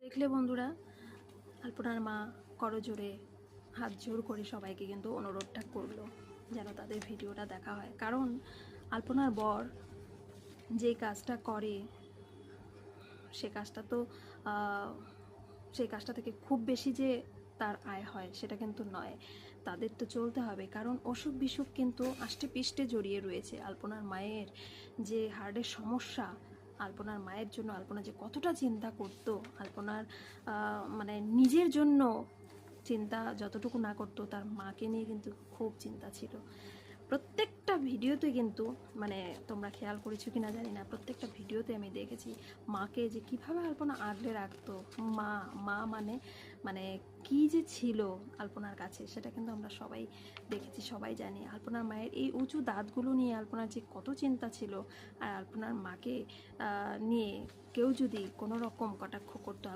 দেখলে বন্ধুরা, আলপনার মা করজোড়ে হাত জোর করে সবাইকে কিন্তু অনুরোধটা করলো যেন তাদের ভিডিওটা দেখা হয়। কারণ আলপনার বর যে কাজটা করে সে কাজটা তো সেই কাজটা থেকে খুব বেশি যে তার আয় হয় সেটা কিন্তু নয়। তাদের তো চলতে হবে, কারণ অসুখ বিসুখ কিন্তু আষ্টে পিষ্টে জড়িয়ে রয়েছে। আলপনার মায়ের যে হার্টের সমস্যা, আলপনার মায়ের জন্য আলপনা যে কতটা চিন্তা করতো, আলপনার মানে নিজের জন্য চিন্তা যতটুকু না করতো, তার মাকে নিয়ে কিন্তু খুব চিন্তা ছিল। প্রত্যেকটা ভিডিওতে কিন্তু মানে তোমরা খেয়াল করেছো কি না জানি না, প্রত্যেকটা ভিডিওতে আমি দেখেছি মাকে যে কিভাবে আলপনা আগলে রাখতো। মা মা মানে মানে কি যে ছিল আলপনার কাছে, সেটা কিন্তু আমরা সবাই দেখেছি, সবাই জানি। আলপনার মায়ের এই উঁচু দাঁতগুলো নিয়ে আলপনার যে কত চিন্তা ছিল। আর আলপনার মাকে নিয়ে কেউ যদি কোনো রকম কটাক্ষ করতো,